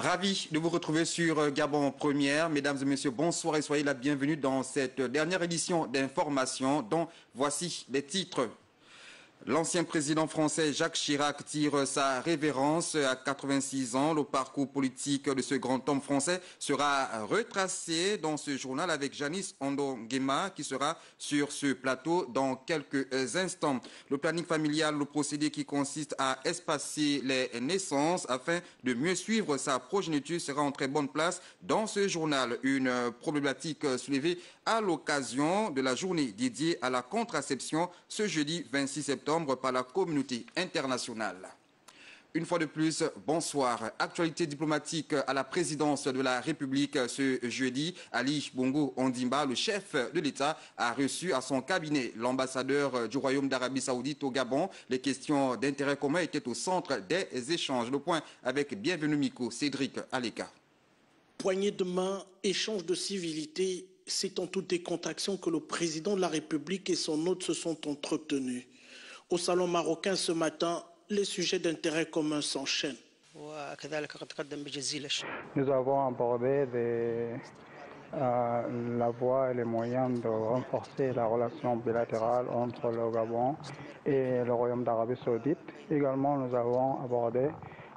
Ravi de vous retrouver sur Gabon Première. Mesdames et messieurs, bonsoir et soyez la bienvenue dans cette dernière édition d'information dont voici les titres. L'ancien président français Jacques Chirac tire sa révérence à 86 ans. Le parcours politique de ce grand homme français sera retracé dans ce journal avec Janice Ondonguema qui sera sur ce plateau dans quelques instants. Le planning familial, le procédé qui consiste à espacer les naissances afin de mieux suivre sa progéniture sera en très bonne place dans ce journal. Une problématique soulevée à l'occasion de la journée dédiée à la contraception ce jeudi 26 septembre par la communauté internationale. Une fois de plus, bonsoir. Actualité diplomatique à la présidence de la République ce jeudi. Ali Bongo Ondimba, le chef de l'État, a reçu à son cabinet l'ambassadeur du Royaume d'Arabie Saoudite au Gabon. Les questions d'intérêt commun étaient au centre des échanges. Le point avec Bienvenue Miko, Cédric Aleka. Poignée de main, échange de civilité, c'est en toutes les contractions que le président de la République et son hôte se sont entretenus. Au salon marocain ce matin, les sujets d'intérêt commun s'enchaînent. Nous avons abordé la voie et les moyens de renforcer la relation bilatérale entre le Gabon et le Royaume d'Arabie Saoudite. Également, nous avons abordé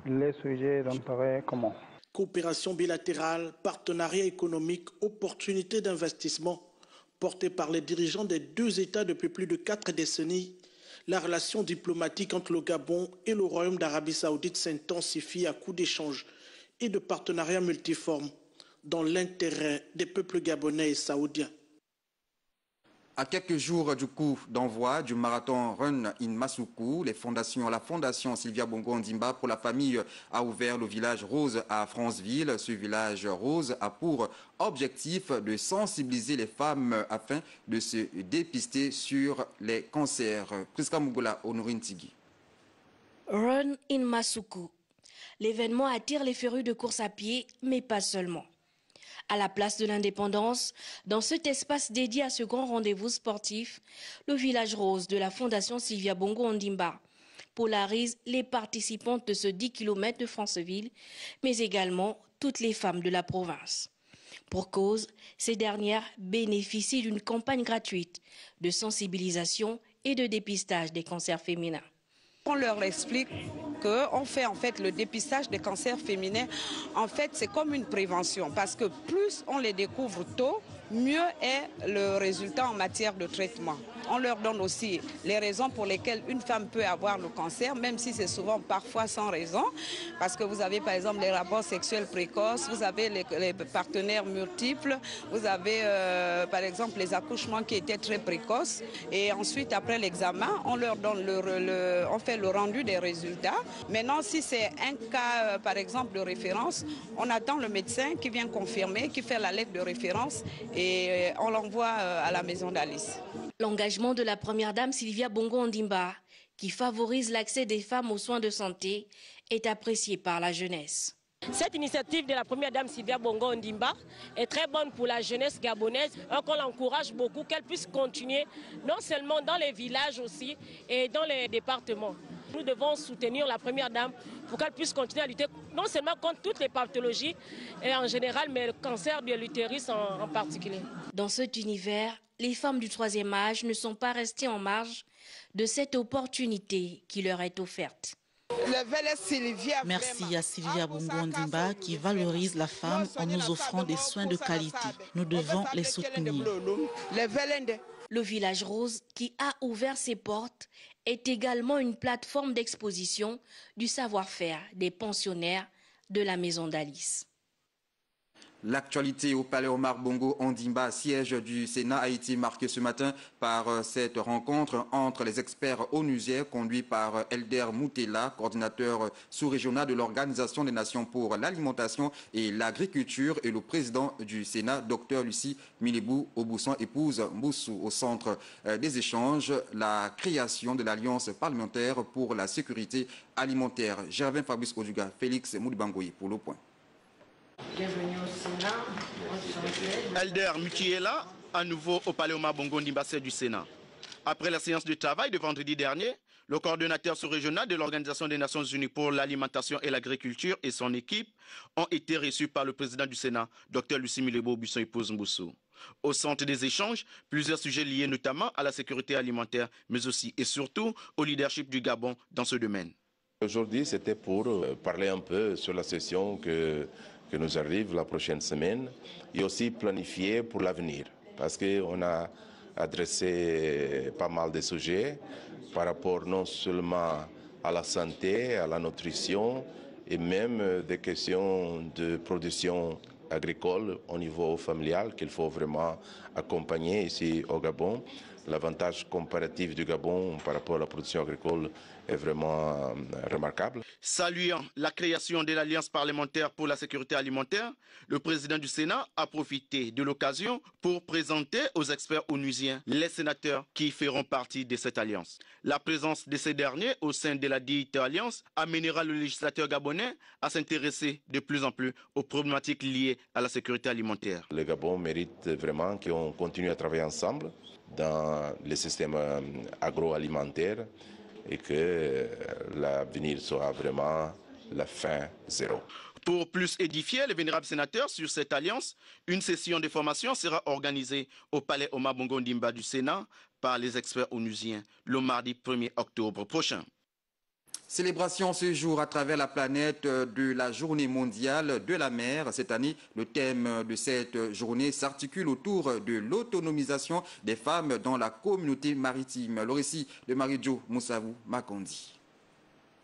les sujets d'intérêt commun. Coopération bilatérale, partenariat économique, opportunités d'investissement. Portées par les dirigeants des deux États depuis plus de 4 décennies, la relation diplomatique entre le Gabon et le Royaume d'Arabie Saoudite s'intensifie à coups d'échanges et de partenariats multiformes dans l'intérêt des peuples gabonais et saoudiens. À quelques jours du coup d'envoi du marathon Run in Masuku, la fondation Sylvia Bongo Ondimba pour la famille a ouvert le village rose à Franceville. Ce village rose a pour objectif de sensibiliser les femmes afin de se dépister sur les cancers. Priska Mugola Honorine Tigui. Run in Masuku. L'événement attire les férus de course à pied, mais pas seulement. À la place de l'Indépendance, dans cet espace dédié à ce grand rendez-vous sportif, le village rose de la Fondation Sylvia Bongo Ondimba polarise les participantes de ce 10 km de Franceville, mais également toutes les femmes de la province. Pour cause, ces dernières bénéficient d'une campagne gratuite de sensibilisation et de dépistage des cancers féminins. On leur explique qu'on fait en fait le dépistage des cancers féminins. En fait, c'est comme une prévention parce que plus on les découvre tôt, mieux est le résultat en matière de traitement. On leur donne aussi les raisons pour lesquelles une femme peut avoir le cancer, même si c'est souvent parfois sans raison. Parce que vous avez par exemple les rapports sexuels précoces, vous avez les partenaires multiples, vous avez par exemple les accouchements qui étaient très précoces. Et ensuite, après l'examen, on leur donne on fait le rendu des résultats. Maintenant, si c'est un cas par exemple de référence, on attend le médecin qui vient confirmer, qui fait la lettre de référence et on l'envoie à la maison d'Alice. L'engagement de la première dame Sylvia Bongo Ondimba, qui favorise l'accès des femmes aux soins de santé, est apprécié par la jeunesse. Cette initiative de la première dame Sylvia Bongo Ondimba est très bonne pour la jeunesse gabonaise, qu'on l'encourage beaucoup, qu'elle puisse continuer, non seulement dans les villages aussi et dans les départements. Nous devons soutenir la première dame pour qu'elle puisse continuer à lutter non seulement contre toutes les pathologies et en général, mais le cancer de l'utérus en particulier. Dans cet univers, les femmes du troisième âge ne sont pas restées en marge de cette opportunité qui leur est offerte. Merci à Sylvia Bongo Ondimba qui valorise la femme en nous offrant des soins de qualité. Nous devons les soutenir. Le village rose qui a ouvert ses portes est également une plateforme d'exposition du savoir-faire des pensionnaires de la maison d'Alice. L'actualité au palais Omar Bongo Ondimba, siège du Sénat, a été marquée ce matin par cette rencontre entre les experts onusiens conduits par Elder Moutela, coordinateur sous-régional de l'Organisation des Nations pour l'alimentation et l'agriculture, et le président du Sénat, Dr Lucie Milibou Oboussan, épouse Mboussou. Au centre des échanges, la création de l'Alliance parlementaire pour la sécurité alimentaire. Gervin Fabrice Oduga, Félix Moulibangoyi pour le point. Bienvenue au Sénat. Elder Mutiela, à nouveau au palais Omar Bongo Ondimba du Sénat. Après la séance de travail de vendredi dernier, Le coordonnateur sous-régional de l'Organisation des Nations Unies pour l'alimentation et l'agriculture et son équipe ont été reçus par le président du Sénat, Dr Lucie Milebo Busson-Ipose Mboussou. Au centre des échanges, plusieurs sujets liés notamment à la sécurité alimentaire, mais aussi et surtout au leadership du Gabon dans ce domaine. Aujourd'hui, c'était pour parler un peu sur la session que nous arrive la prochaine semaine et aussi planifier pour l'avenir. Parce qu'on a adressé pas mal de sujets par rapport non seulement à la santé, à la nutrition et même des questions de production agricole au niveau familial qu'il faut vraiment accompagner ici au Gabon. L'avantage comparatif du Gabon par rapport à la production agricole est vraiment remarquable. Saluant la création de l'Alliance parlementaire pour la sécurité alimentaire, le président du Sénat a profité de l'occasion pour présenter aux experts onusiens les sénateurs qui feront partie de cette alliance. La présence de ces derniers au sein de la dite alliance amènera le législateur gabonais à s'intéresser de plus en plus aux problématiques liées à la sécurité alimentaire. Le Gabon mérite vraiment qu'on continue à travailler ensemble dans les systèmes agroalimentaires et que l'avenir soit vraiment la fin zéro. Pour plus édifier les vénérables sénateurs sur cette alliance, une session de formation sera organisée au palais Omar Bongo Ondimba du Sénat par les experts onusiens le mardi 1er octobre prochain. Célébration ce jour à travers la planète de la journée mondiale de la mer. Cette année, le thème de cette journée s'articule autour de l'autonomisation des femmes dans la communauté maritime. Le récit de Marie-Jo Moussavou Makondi.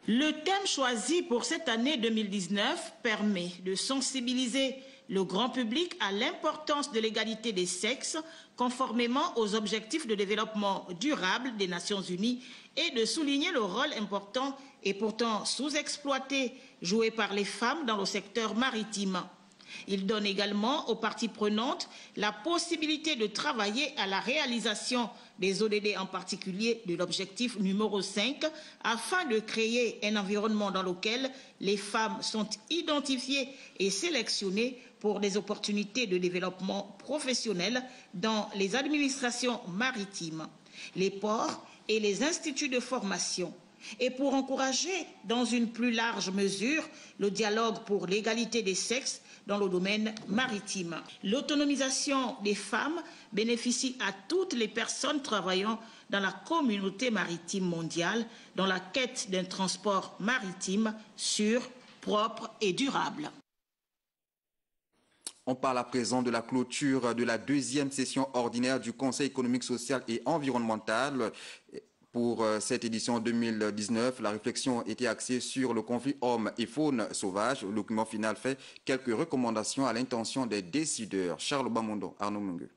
Le thème choisi pour cette année 2019 permet de sensibiliser le grand public à l'importance de l'égalité des sexes conformément aux objectifs de développement durable des Nations Unies et de souligner le rôle important et pourtant sous-exploité joué par les femmes dans le secteur maritime. Il donne également aux parties prenantes la possibilité de travailler à la réalisation des ODD, en particulier de l'objectif numéro 5, afin de créer un environnement dans lequel les femmes sont identifiées et sélectionnées pour des opportunités de développement professionnel dans les administrations maritimes, les ports et les instituts de formation, et pour encourager dans une plus large mesure le dialogue pour l'égalité des sexes dans le domaine maritime. L'autonomisation des femmes bénéficie à toutes les personnes travaillant dans la communauté maritime mondiale dans la quête d'un transport maritime sûr, propre et durable. On parle à présent de la clôture de la deuxième session ordinaire du Conseil économique, social et environnemental. Pour cette édition 2019, la réflexion était axée sur le conflit homme et faune sauvage. Le document final fait quelques recommandations à l'intention des décideurs. Charles Bamondo, Arnaud Mungue.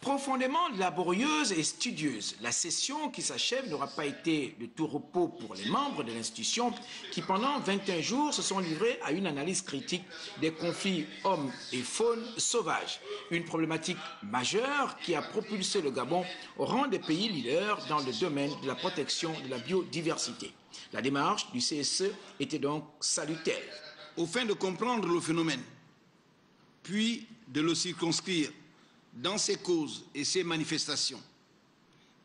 Profondément laborieuse et studieuse, la session qui s'achève n'aura pas été de tout repos pour les membres de l'institution qui, pendant 21 jours, se sont livrés à une analyse critique des conflits hommes et faune sauvages. Une problématique majeure qui a propulsé le Gabon au rang des pays leaders dans le domaine de la protection de la biodiversité. La démarche du CSE était donc salutaire. Au fin de comprendre le phénomène, puis de le circonscrire dans ses causes et ses manifestations.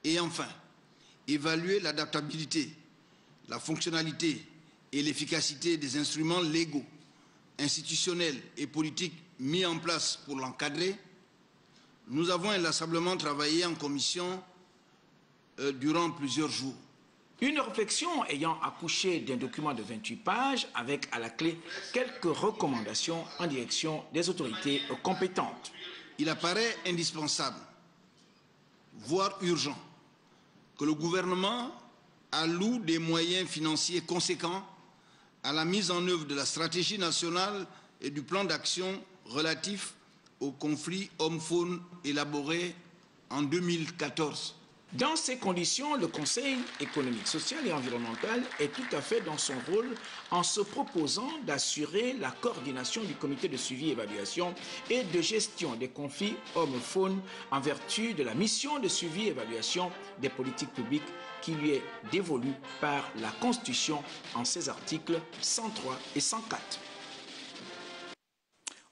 Et enfin, évaluer l'adaptabilité, la fonctionnalité et l'efficacité des instruments légaux, institutionnels et politiques mis en place pour l'encadrer. Nous avons inlassablement travaillé en commission durant plusieurs jours. Une réflexion ayant accouché d'un document de 28 pages avec à la clé quelques recommandations en direction des autorités compétentes. Il apparaît indispensable, voire urgent, que le gouvernement alloue des moyens financiers conséquents à la mise en œuvre de la stratégie nationale et du plan d'action relatif au conflit homme-faune élaboré en 2014. Dans ces conditions, le Conseil économique, social et environnemental est tout à fait dans son rôle en se proposant d'assurer la coordination du comité de suivi, évaluation et de gestion des conflits hommes-faune en vertu de la mission de suivi et évaluation des politiques publiques qui lui est dévolue par la Constitution en ses articles 103 et 104.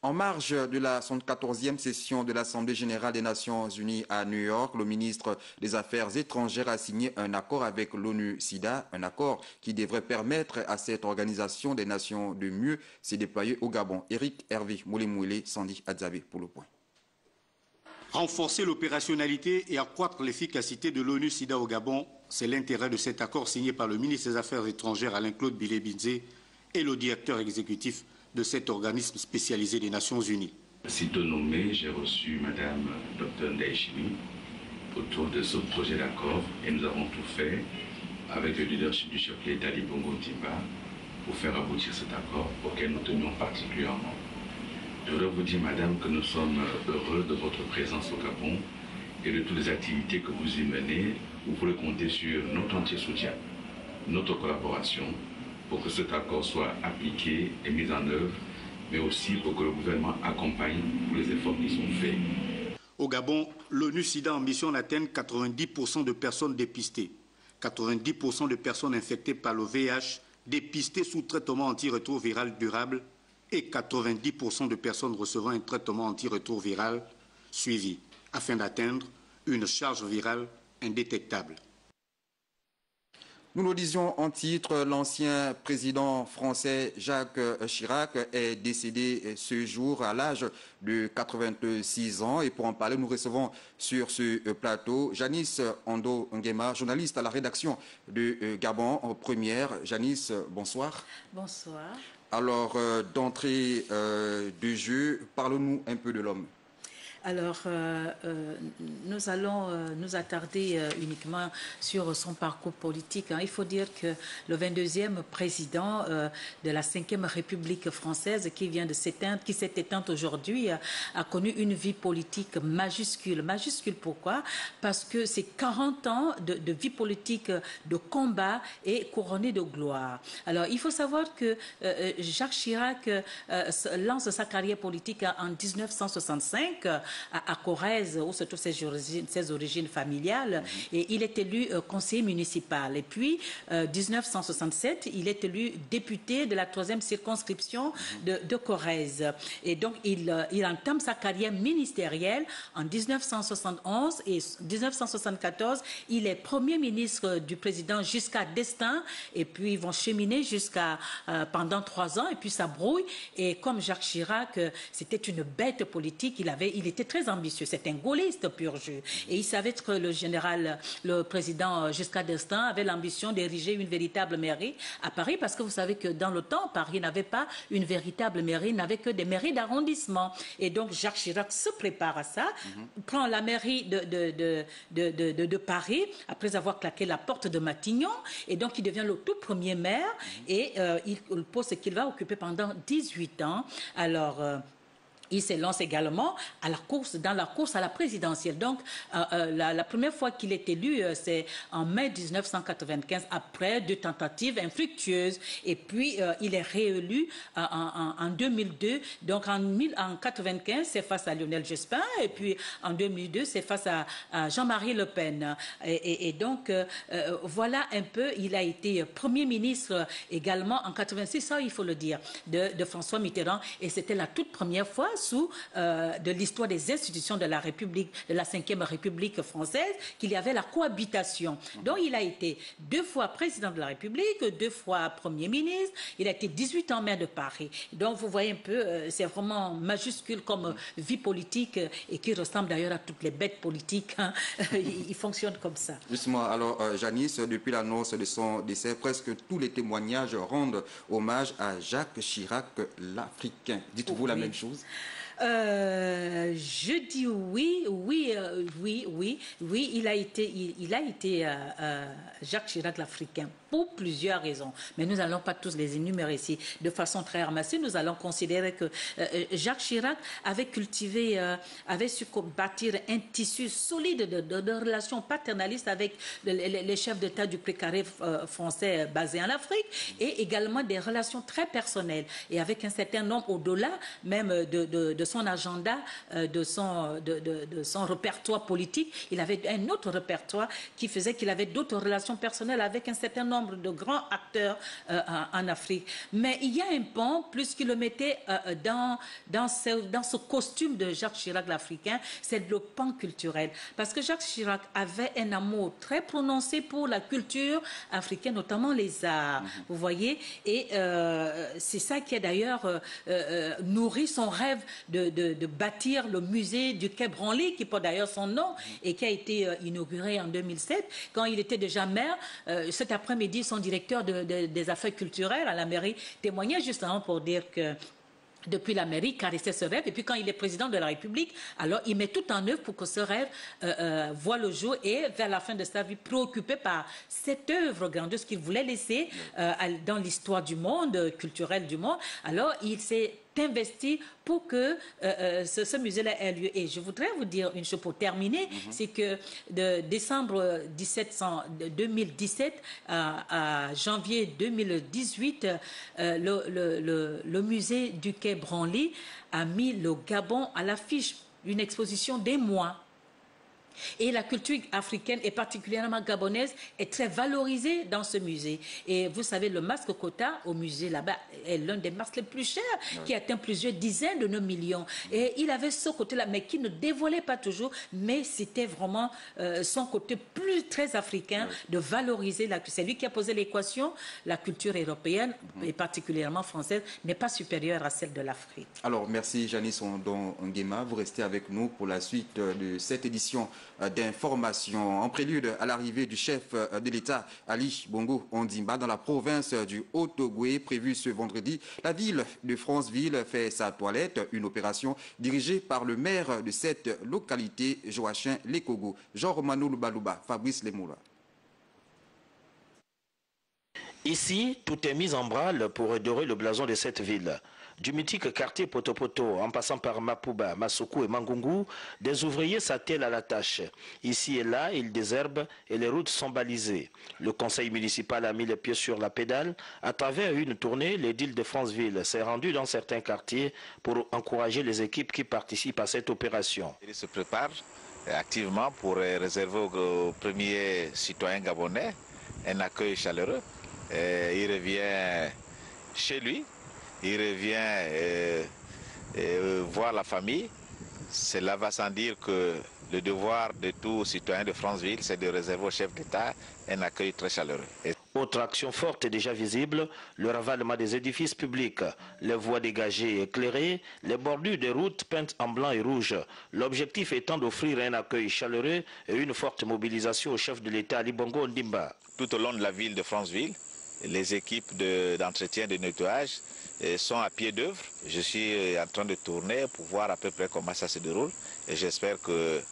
En marge de la 74e session de l'Assemblée générale des Nations unies à New York, le ministre des Affaires étrangères a signé un accord avec l'ONU-SIDA, un accord qui devrait permettre à cette organisation des nations de mieux se déployer au Gabon. Eric Hervé Moulemouélé, Sandy Adzabé pour le point. Renforcer l'opérationnalité et accroître l'efficacité de l'ONU-SIDA au Gabon, c'est l'intérêt de cet accord signé par le ministre des Affaires étrangères Alain-Claude Bilé-Binzé et le directeur exécutif de cet organisme spécialisé des Nations Unies. Sitôt nommé, j'ai reçu Madame Dr Ndaïchimi autour de ce projet d'accord et nous avons tout fait avec le leadership du chef de l'État Bongo Ndimba pour faire aboutir cet accord auquel nous tenions particulièrement. Je voudrais vous dire, Madame, que nous sommes heureux de votre présence au Gabon et de toutes les activités que vous y menez. Vous pouvez compter sur notre entier soutien, notre collaboration, pour que cet accord soit appliqué et mis en œuvre, mais aussi pour que le gouvernement accompagne tous les efforts qui sont faits. Au Gabon, l'ONU-SIDA ambitionne d'atteindre 90% de personnes dépistées, 90% de personnes infectées par le VIH, dépistées sous traitement antirétroviral durable et 90% de personnes recevant un traitement antirétroviral suivi, afin d'atteindre une charge virale indétectable. Nous le disions en titre, l'ancien président français Jacques Chirac est décédé ce jour à l'âge de 86 ans. Et pour en parler, nous recevons sur ce plateau Janice Ando Nguema, journaliste à la rédaction de Gabon Première. Janice, bonsoir. Bonsoir. Alors, d'entrée de jeu, parle-nous un peu de l'homme. Alors, nous allons nous attarder uniquement sur son parcours politique. Il faut dire que le 22e président de la 5e République française qui vient de s'éteindre, qui s'est éteinte aujourd'hui, a connu une vie politique majuscule. Majuscule pourquoi? Parce que ces 40 ans de vie politique, de combat est couronné de gloire. Alors, il faut savoir que Jacques Chirac lance sa carrière politique en 1965 à Corrèze, où se trouvent ses origines familiales, et il est élu conseiller municipal. Et puis, 1967, il est élu député de la 3e circonscription de Corrèze. Et donc, il entame sa carrière ministérielle en 1971 et 1974. Il est premier ministre du président Giscard d'Estaing, et puis ils vont cheminer jusqu'à pendant 3 ans, et puis ça brouille. Et comme Jacques Chirac, c'était une bête politique, il était très ambitieux, c'est un gaulliste pur jus. Et il savait que le président Giscard d'Estaing avait l'ambition d'ériger une véritable mairie à Paris, parce que vous savez que dans le temps, Paris n'avait pas une véritable mairie, n'avait que des mairies d'arrondissement. Et donc Jacques Chirac se prépare à ça, prend la mairie de Paris, après avoir claqué la porte de Matignon, et donc il devient le tout premier maire, et il pose ce qu'il va occuper pendant 18 ans. Alors, il se lance également dans la course à la présidentielle. Donc, la première fois qu'il est élu, c'est en mai 1995, après 2 tentatives infructueuses. Et puis, il est réélu en 2002. Donc, en 1995, c'est face à Lionel Jospin. Et puis, en 2002, c'est face à Jean-Marie Le Pen. Et donc, voilà un peu, il a été Premier ministre également en 1986, ça, il faut le dire, de François Mitterrand. Et c'était la toute première fois de l'histoire des institutions de la République, de la 5e République française, qu'il y avait la cohabitation. Donc il a été 2 fois président de la République, 2 fois Premier ministre, il a été 18 ans maire de Paris. Donc vous voyez un peu, c'est vraiment majuscule comme vie politique et qui ressemble d'ailleurs à toutes les bêtes politiques. Hein. Il fonctionne comme ça. Justement, alors Janice, depuis l'annonce de son décès, presque tous les témoignages rendent hommage à Jacques Chirac, l'Africain. Dites-vous la même chose? Je dis oui, il a été Jacques Chirac l'Africain pour plusieurs raisons. Mais nous n'allons pas tous les énumérer ici. De façon très ramassée, nous allons considérer que Jacques Chirac avait su bâtir un tissu solide de relations paternalistes avec les chefs d'État du précaré français basés en Afrique, et également des relations très personnelles et avec un certain nombre, au-delà même de son agenda de son répertoire politique, il avait un autre répertoire qui faisait qu'il avait d'autres relations personnelles avec un certain nombre de grands acteurs en Afrique. Mais il y a un pan, plus qu'il le mettait dans ce costume de Jacques Chirac l'Africain, c'est le pan culturel. Parce que Jacques Chirac avait un amour très prononcé pour la culture africaine, notamment les arts, vous voyez. Et c'est ça qui a d'ailleurs nourri son rêve de bâtir le musée du Quai Branly, qui porte d'ailleurs son nom et qui a été inauguré en 2007. Quand il était déjà maire, cet après-midi, son directeur des affaires culturelles à la mairie témoignait justement pour dire que depuis la mairie, caressait ce rêve. Et puis quand il est président de la République, alors il met tout en œuvre pour que ce rêve voit le jour et vers la fin de sa vie, préoccupé par cette œuvre grandiose qu'il voulait laisser dans l'histoire du monde, culturelle du monde. Alors il s'est investi pour que ce musée-là ait lieu. Et je voudrais vous dire une chose pour terminer, c'est que de décembre 2017 à janvier 2018, le musée du Quai Branly a mis le Gabon à l'affiche d'une exposition des mois. Et la culture africaine, et particulièrement gabonaise, est très valorisée dans ce musée. Et vous savez, le masque Kota au musée là-bas est l'un des masques les plus chers, qui atteint plusieurs dizaines de millions. Et il avait ce côté-là, mais qui ne dévoilait pas toujours, mais c'était vraiment son côté très africain de valoriser la culture. C'est lui qui a posé l'équation, la culture européenne, et particulièrement française, n'est pas supérieure à celle de l'Afrique. Alors, merci Janice Ondon Nguema. Vous restez avec nous pour la suite de cette édition d'information. En prélude à l'arrivée du chef de l'État, Ali Bongo Ondimba, dans la province du Haut-Ogooué, prévue ce vendredi, la ville de Franceville fait sa toilette, une opération dirigée par le maire de cette localité, Joachim Lekogo. Jean-Romano Lubaluba, Fabrice Lemoula. Ici, tout est mis en branle pour redorer le blason de cette ville. Du mythique quartier Potopoto, en passant par Mapouba, Massokou et Mangungu, des ouvriers s'attellent à la tâche. Ici et là, ils désherbent et les routes sont balisées. Le conseil municipal a mis les pieds sur la pédale. À travers une tournée, l'édile de Franceville s'est rendu dans certains quartiers pour encourager les équipes qui participent à cette opération. Il se prépare activement pour réserver aux premiers citoyens gabonais un accueil chaleureux. Il revient chez lui. Il revient voir la famille. Cela va sans dire que le devoir de tout citoyen de Franceville, c'est de réserver au chef d'État un accueil très chaleureux. Autre action forte et déjà visible, le ravalement des édifices publics, les voies dégagées et éclairées, les bordures des routes peintes en blanc et rouge. L'objectif étant d'offrir un accueil chaleureux et une forte mobilisation au chef de l'État, Ali Bongo Ondimba. Tout au long de la ville de Franceville, les équipes d'entretien et de nettoyage sont à pied d'œuvre. Je suis en train de tourner pour voir à peu près comment ça se déroule et j'espère que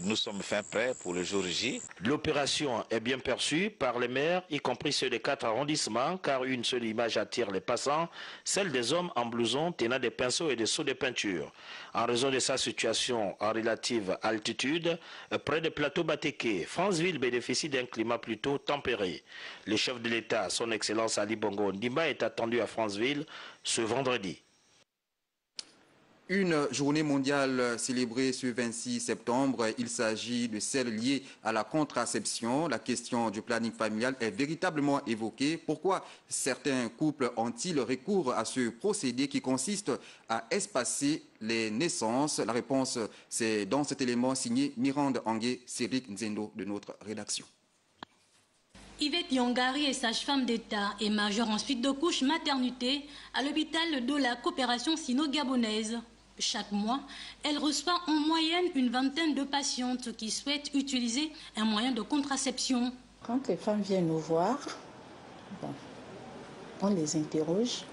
nous sommes fin prêts pour le jour J. L'opération est bien perçue par les maires, y compris ceux des 4 arrondissements, car une seule image attire les passants, celle des hommes en blouson tenant des pinceaux et des seaux de peinture. En raison de sa situation en relative altitude, près des plateaux Batéké, Franceville bénéficie d'un climat plutôt tempéré. Le chef de l'État, son Excellence Ali Bongo Ondimba, est attendu à Franceville ce vendredi. Une journée mondiale célébrée ce 26 septembre. Il s'agit de celle liée à la contraception. La question du planning familial est véritablement évoquée. Pourquoi certains couples ont-ils recours à ce procédé qui consiste à espacer les naissances? La réponse, c'est dans cet élément signé Mirande Angué, Cédric Nzendo de notre rédaction. Yvette Yongari est sage-femme d'État et majeure en suite de couche maternité à l'hôpital de la coopération sino-gabonaise. Chaque mois, elle reçoit en moyenne une vingtaine de patientes qui souhaitent utiliser un moyen de contraception. Quand les femmes viennent nous voir, on les interroge.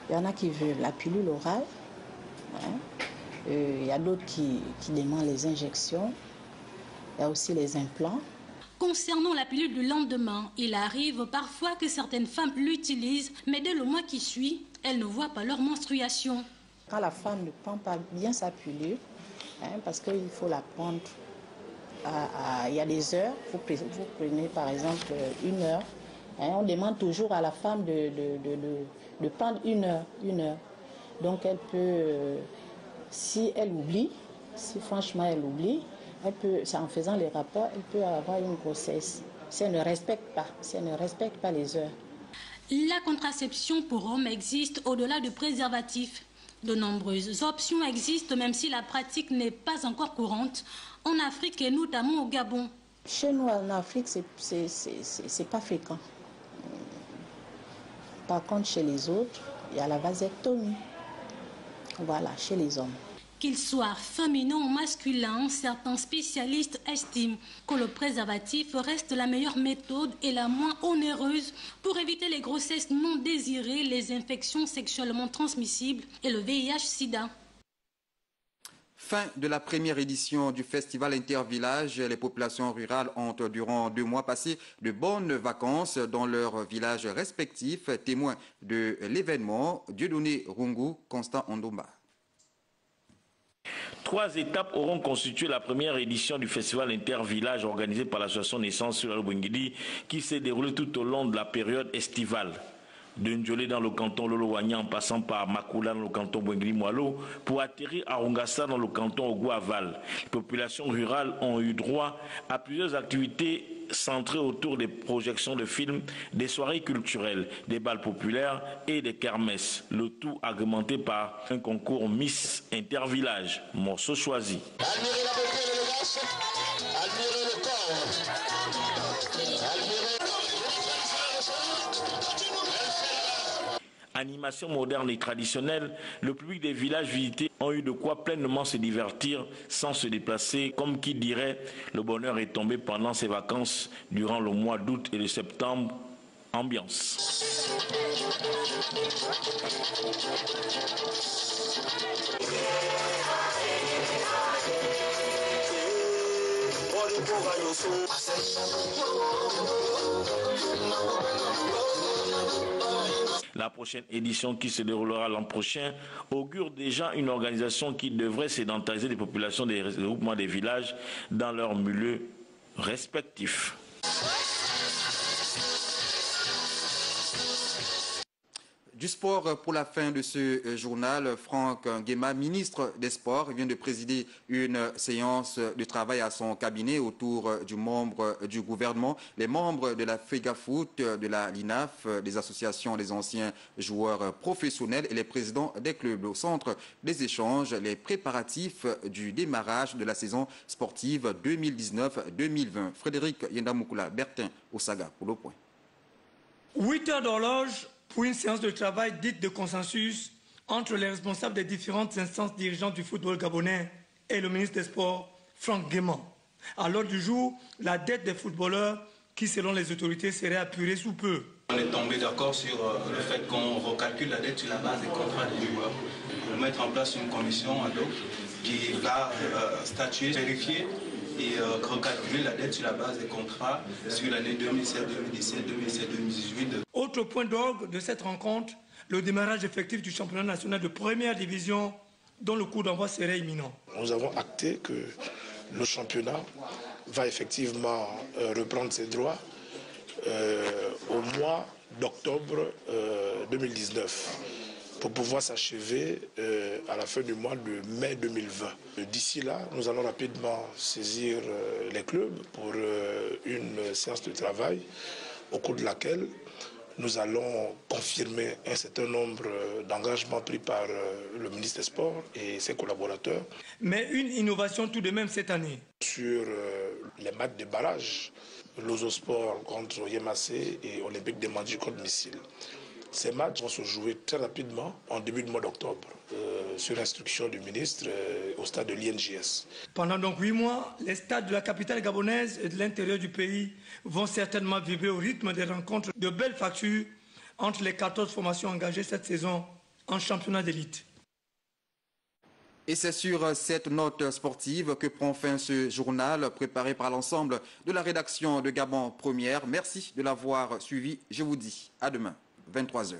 Il y en a qui veulent la pilule orale. Il y a d'autres qui demandent les injections. Il y a aussi les implants. Concernant la pilule du lendemain, il arrive parfois que certaines femmes l'utilisent, mais dès le mois qui suit, elles ne voient pas leur menstruation. Quand la femme ne prend pas bien sa pilule, parce qu'il faut la prendre, il y a des heures, vous prenez par exemple 1 heure, on demande toujours à la femme de prendre 1 heure. Donc elle peut, si elle oublie, si franchement elle oublie, elle peut, en faisant les rapports, elle peut avoir une grossesse. Si elle ne respecte pas les heures. La contraception pour hommes existe au-delà du préservatif. De nombreuses options existent, même si la pratique n'est pas encore courante en Afrique et notamment au Gabon. Chez nous, en Afrique, c'est pas fréquent. Par contre, chez les autres, il y a la vasectomie. Voilà, chez les hommes. Qu'il soit féminin ou masculin, certains spécialistes estiment que le préservatif reste la meilleure méthode et la moins onéreuse pour éviter les grossesses non désirées, les infections sexuellement transmissibles et le VIH-Sida. Fin de la première édition du festival Intervillage. Les populations rurales ont, durant 2 mois, passé de bonnes vacances dans leurs villages respectifs. Témoin de l'événement, Dieudonné Rungu, Constant Ondomba. 3 étapes auront constitué la première édition du festival Intervillage organisé par l'association Naissance sur Bwingidi qui s'est déroulé tout au long de la période estivale. De Ndjolé dans le canton Lolo-Wanya en passant par Makula dans le canton Bwingidi-Moalo pour atterrir à Rungassa dans le canton Ogou-Aval. Les populations rurales ont eu droit à plusieurs activités centrées autour des projections de films, des soirées culturelles, des bals populaires et des kermesses. Le tout agrémenté par un concours Miss Intervillage, morceau choisi. Admirez la beauté de l'élégance, admirez le corps, admirez... Animation moderne et traditionnelle, le public des villages visités ont eu de quoi pleinement se divertir sans se déplacer. Comme qui dirait, le bonheur est tombé pendant ces vacances durant le mois d'août et de septembre. Ambiance. La prochaine édition qui se déroulera l'an prochain augure déjà une organisation qui devrait sédentariser les populations des regroupements des villages dans leurs milieux respectifs. Du sport pour la fin de ce journal, Franck Nguema, ministre des Sports, vient de présider une séance de travail à son cabinet autour du membre du gouvernement, les membres de la FEGAFOOT, de la LINAF, des associations des anciens joueurs professionnels et les présidents des clubs. Au centre des échanges, les préparatifs du démarrage de la saison sportive 2019-2020. Frédéric Yendamukula, Bertin Osaga pour le point. 8 heures d'horloge pour une séance de travail dite de consensus entre les responsables des différentes instances dirigeantes du football gabonais et le ministre des Sports, Franck Nguema. À l'ordre du jour, la dette des footballeurs qui, selon les autorités, serait apurée sous peu. On est tombé d'accord sur le fait qu'on recalcule la dette sur la base des contrats des joueurs. Pour mettre en place une commission ad hoc qui va statuer, vérifier et recalculer la dette sur la base des contrats sur l'année 2017, 2017, 2017, 2018. Autre point d'orgue de cette rencontre, le démarrage effectif du championnat national de première division dont le coup d'envoi serait imminent. Nous avons acté que le championnat va effectivement reprendre ses droits au mois d'octobre 2019. Pour pouvoir s'achever à la fin du mois de mai 2020. D'ici là, nous allons rapidement saisir les clubs pour une séance de travail au cours de laquelle nous allons confirmer un certain nombre d'engagements pris par le ministre des Sports et ses collaborateurs. Mais une innovation tout de même cette année. Sur les matchs de barrage, l'Ozosport contre Yemacé et Olympique de Mandji contre Missile. Ces matchs vont se jouer très rapidement en début de mois d'octobre, sur instruction du ministre au stade de l'INJS. Pendant donc 8 mois, les stades de la capitale gabonaise et de l'intérieur du pays vont certainement vibrer au rythme des rencontres de belles factures entre les 14 formations engagées cette saison en championnat d'élite. Et c'est sur cette note sportive que prend fin ce journal préparé par l'ensemble de la rédaction de Gabon Première. Merci de l'avoir suivi. Je vous dis à demain, 23h.